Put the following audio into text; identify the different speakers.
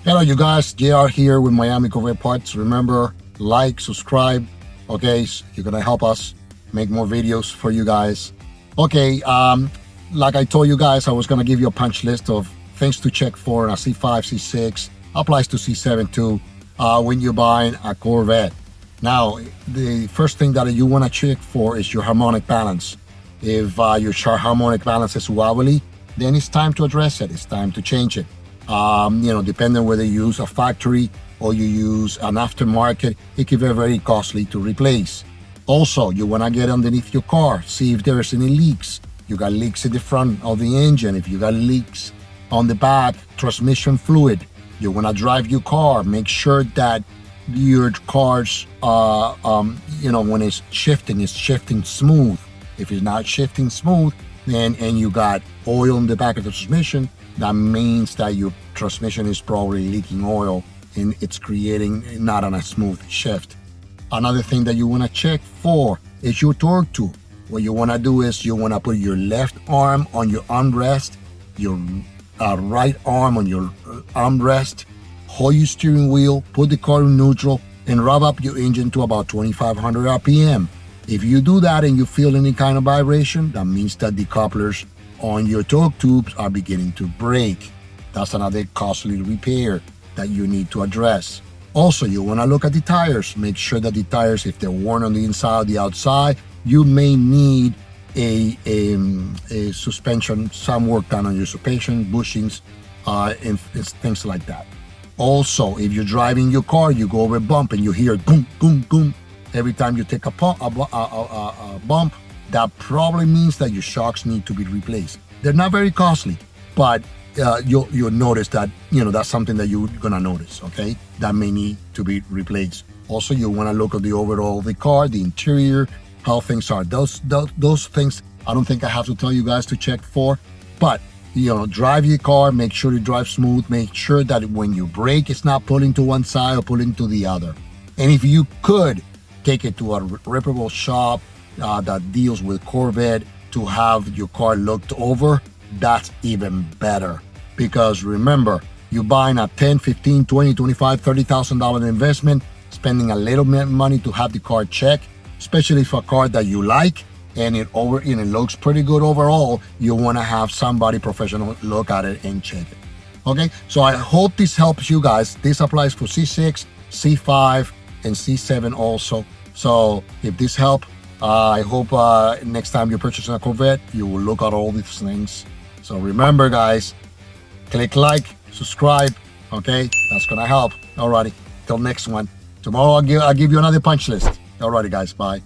Speaker 1: Hello, you guys. JR here with Miami Corvette Parts. Remember, like, subscribe. Okay, so you're gonna help us make more videos for you guys. Okay, like I told you guys, I was gonna give you a punch list of things to check for in a C5, C6. Applies to C7 too. When you're buying a Corvette. Now, the first thing that you want to check for is your harmonic balance. If your harmonic balance is wobbly, then it's time to address it. It's time to change it. Depending whether you use a factory or you use an aftermarket, it can be very costly to replace. Also, you want to get underneath your car, see if there's any leaks. You got leaks in the front of the engine. If you got leaks on the back, transmission fluid. You want to drive your car, make sure that your car's, when it's shifting smooth. If it's not shifting smooth, and you got oil in the back of the transmission, that means that your transmission is probably leaking oil and it's creating not on a smooth shift. Another thing that you want to check for is your torque tube. What you want to do is you want to put your left arm on your armrest, your right arm on your armrest, hold your steering wheel, put the car in neutral, and rev up your engine to about 2,500 RPM. If you do that and you feel any kind of vibration, that means that the couplers on your torque tubes are beginning to break. That's another costly repair that you need to address. Also, you want to look at the tires. Make sure that the tires, if they're worn on the inside or the outside, you may need a suspension, some work done on your suspension, bushings, and things like that. Also, if you're driving your car, you go over a bump and you hear boom, boom, boom. Every time you take a bump, that probably means that your shocks need to be replaced. They're not very costly, but you'll notice that, that's something that you're gonna notice, okay? That may need to be replaced. Also, you wanna look at the overall of the car, the interior, how things are. Those things, I don't think I have to tell you guys to check for, but drive your car, make sure you drive smooth, make sure that when you brake, it's not pulling to one side or pulling to the other. And if you could, take it to a reputable shop that deals with Corvette to have your car looked over, that's even better. Because remember, you're buying a $10, $15, $20, $25, $30,000 investment, spending a little bit of money to have the car checked, especially for a car that you like, and it looks pretty good overall. You want to have somebody professional look at it and check it. Okay, so I hope this helps you guys. This applies for C6, C5, and C7 also. So if this helped, I hope next time you're purchasing a Corvette, you will look at all these things. So remember, guys, click like, subscribe. Okay, that's gonna help. Alrighty, till next one. Tomorrow I'll give you another punch list. Alrighty, guys, bye.